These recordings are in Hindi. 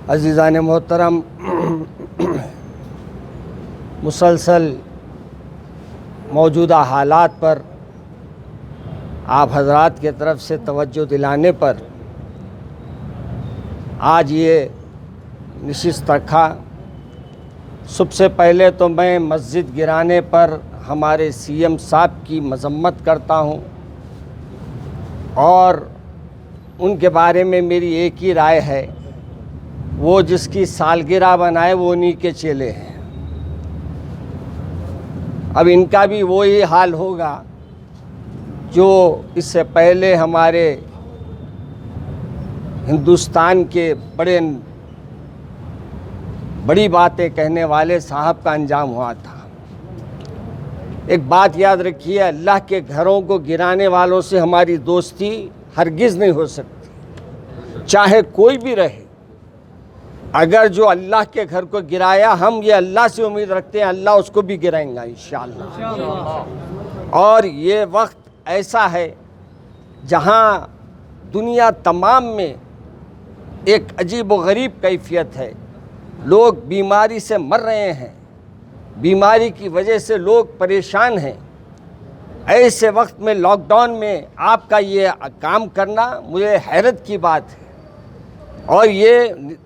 अज़ीज़ान मोहतरम, मुसलसल मौजूदा हालात पर आप हजरात की तरफ से तवज्जो दिलाने पर आज ये नशिस्त रखा। सबसे पहले तो मैं मस्जिद गिराने पर हमारे सीएम साहब की मजम्मत करता हूँ और उनके बारे में मेरी एक ही राय है, वो जिसकी सालगिरह बनाए वो उन्हीं के चेले हैं। अब इनका भी वो ही हाल होगा जो इससे पहले हमारे हिंदुस्तान के बड़ी बातें कहने वाले साहब का अंजाम हुआ था। एक बात याद रखिए, अल्लाह के घरों को गिराने वालों से हमारी दोस्ती हरगिज़ नहीं हो सकती, चाहे कोई भी रहे। अगर जो अल्लाह के घर को गिराया, हम ये अल्लाह से उम्मीद रखते हैं अल्लाह उसको भी गिराएंगा इंशाअल्लाह। और ये वक्त ऐसा है जहां दुनिया तमाम में एक अजीब व गरीब कैफियत है। लोग बीमारी से मर रहे हैं, बीमारी की वजह से लोग परेशान हैं। ऐसे वक्त में लॉकडाउन में आपका ये काम करना मुझे हैरत की बात है। और ये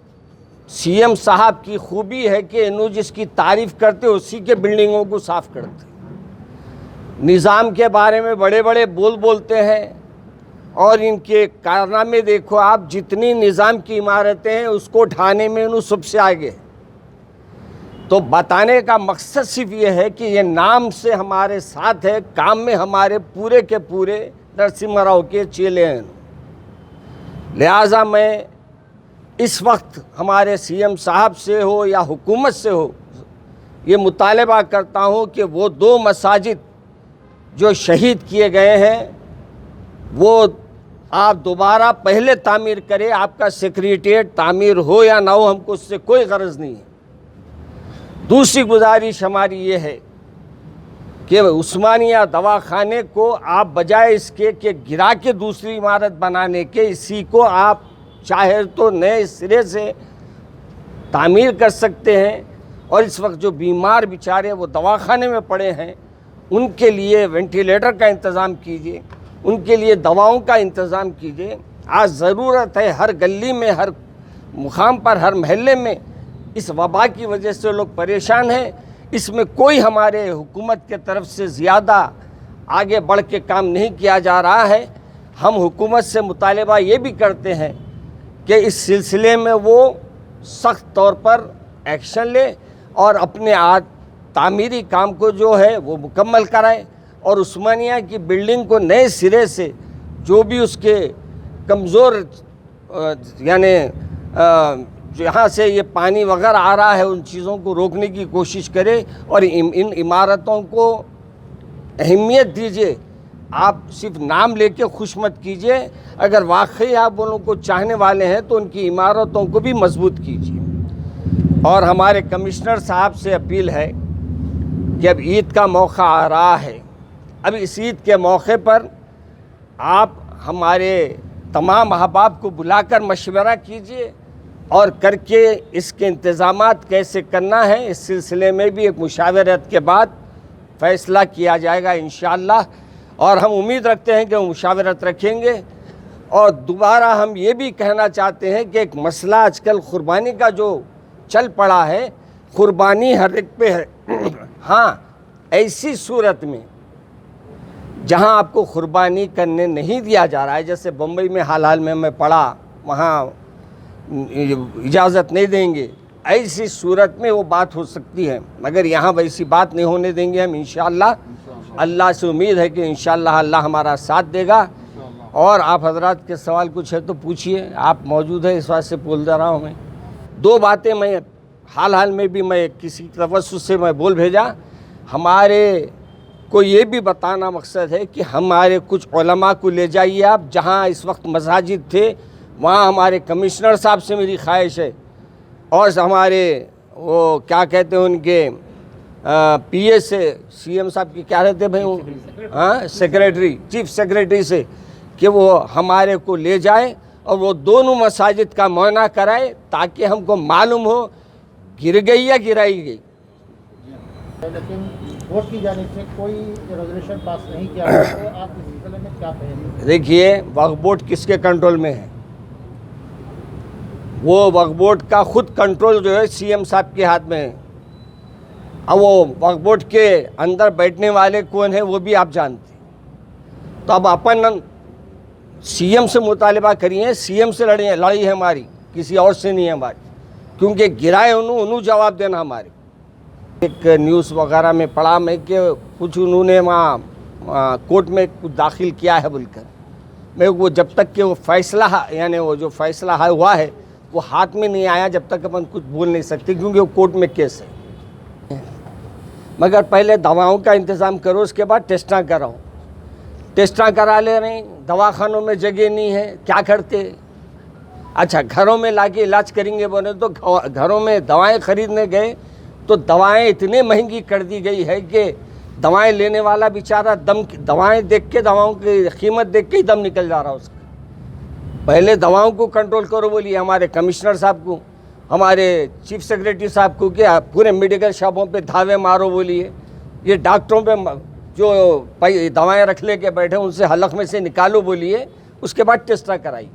सीएम साहब की खूबी है कि इन्हों जिसकी तारीफ़ करते उसी के बिल्डिंगों को साफ़ करते। निज़ाम के बारे में बड़े बड़े बोलते हैं और इनके कारनामे देखो आप। जितनी निज़ाम की इमारतें हैं उसको ढाने में इन्हों सबसे आगे। तो बताने का मकसद सिर्फ ये है कि ये नाम से हमारे साथ है, काम में हमारे पूरे के पूरे नरसिम्हा राव के चेले हैं। लिहाजा मैं इस वक्त हमारे सीएम साहब से हो या हुकूमत से हो, ये मुतालबा करता हूँ कि वो 2 मसाजिद जो शहीद किए गए हैं वो आप दोबारा पहले तामीर करें। आपका सेक्रेटेरिएट तामीर हो या ना हो, हमको उससे कोई गरज नहीं है। दूसरी गुजारिश हमारी ये है कि उस्मानिया दवाखाने को आप बजाय इसके कि गिरा के दूसरी इमारत बनाने के, इसी को आप चाहे तो नए सिरे से तामीर कर सकते हैं। और इस वक्त जो बीमार बेचारे वो दवाखाने में पड़े हैं, उनके लिए वेंटिलेटर का इंतज़ाम कीजिए, उनके लिए दवाओं का इंतज़ाम कीजिए। आज ज़रूरत है, हर गली में, हर मुकाम पर, हर महल्ले में इस वबा की वजह से लोग परेशान हैं। इसमें कोई हमारे हुकूमत के तरफ से ज़्यादा आगे बढ़ के काम नहीं किया जा रहा है। हम हुकूमत से मुतालबा ये भी करते हैं कि इस सिलसिले में वो सख्त तौर पर एक्शन ले और अपने तामीरी काम को जो है वो मुकम्मल कराए और उस्मानिया की बिल्डिंग को नए सिरे से, जो भी उसके कमज़ोर यानी जहाँ से ये पानी वगैरह आ रहा है, उन चीज़ों को रोकने की कोशिश करे और इन इमारतों को अहमियत दीजिए। आप सिर्फ नाम लेके खुश मत कीजिए। अगर वाकई आप उन लोगों को चाहने वाले हैं तो उनकी इमारतों को भी मजबूत कीजिए। और हमारे कमिश्नर साहब से अपील है कि अब ईद का मौका आ रहा है, अब इस ईद के मौके पर आप हमारे तमाम अहबाब को बुलाकर मशवरा कीजिए और करके इसके इंतज़ामात कैसे करना है, इस सिलसिले में भी एक मुशावरत के बाद फ़ैसला किया जाएगा इंशाअल्लाह। और हम उम्मीद रखते हैं कि वो मुशावरत रखेंगे। और दोबारा हम ये भी कहना चाहते हैं कि एक मसला आजकल क़ुरबानी का जो चल पड़ा है, क़ुरबानी हर एक पे है। हाँ, ऐसी सूरत में जहाँ आपको क़ुरबानी करने नहीं दिया जा रहा है, जैसे बम्बई में हाल में मैं पढ़ा, वहाँ इजाज़त नहीं देंगे, ऐसी सूरत में वो बात हो सकती है। मगर यहाँ वैसी बात नहीं होने देंगे हम इंशाअल्लाह। अल्लाह से उम्मीद है कि इंशाअल्लाह अल्लाह हमारा साथ देगा। और आप हजरात के सवाल कुछ है तो पूछिए, आप मौजूद है, इस बात से बोल दे रहा हूँ मैं। 2 बातें मैं हाल में भी मैं किसी तवज्जुह से मैं बोल भेजा। हमारे को ये भी बताना मकसद है कि हमारे कुछ उलमा को ले जाइए आप, जहाँ इस वक्त मसाजिद थे वहाँ हमारे कमिश्नर साहब से मेरी ख्वाहिश है और हमारे वो क्या कहते हैं उनके पीए से, सीएम साहब की क्या रहते भाई वो, हाँ, सेक्रेटरी, चीफ सेक्रेटरी से, कि वो हमारे को ले जाए और वो दोनों मसाजिद का मुआयना कराए ताकि हमको मालूम हो गिर गई या गिराई गई। लेकिन कोर्ट की जानिब से कोई रेजोल्यूशन पास नहीं किया गया, तो आप इस सिलसिले में क्या कहेंगे? देखिए, वक्फ बोर्ड किसके कंट्रोल में है? वो वक्फ बोर्ड का खुद कंट्रोल जो है सीएम साहब के हाथ में है। अब वो वक्फ बोर्ड के अंदर बैठने वाले कौन है वो भी आप जानते हैं। तो अब अपन सीएम से मुतालिबा करिए, सीएम से लड़ाई है हमारी, किसी और से नहीं है हमारी, क्योंकि गिराए उन्होंने जवाब देना हमारे। एक न्यूज़ वगैरह में पढ़ा मैं कि कुछ उन्होंने वहाँ कोर्ट में कुछ दाखिल किया है बोलकर। मैं वो जब तक कि वो फैसला यानी वो जो फैसला हुआ है वो हाथ में नहीं आया, जब तक अपन कुछ बोल नहीं सकते, क्योंकि वो कोर्ट में केस है। मगर पहले दवाओं का इंतज़ाम करो, उसके बाद टेस्टा कराओ। टेस्टा करा ले रहे, दवाखानों में जगह नहीं है, क्या करते? अच्छा, घरों में लाके इलाज करेंगे बोले तो घरों में दवाएं खरीदने गए तो दवाएं इतनी महंगी कर दी गई है कि दवाएं लेने वाला बेचारा दवाएं देख के, दवाओं की कीमत देख के ही दम निकल जा रहा उसका। पहले दवाओं को कंट्रोल करो बोलिए हमारे कमिश्नर साहब को, हमारे चीफ सेक्रेटरी साहब को, कि पूरे मेडिकल शॉपों पे धावे मारो बोलिए। ये डॉक्टरों पे जो दवाएं रख ले के बैठे उनसे हलक में से निकालो बोलिए, उसके बाद टेस्ट कराइए।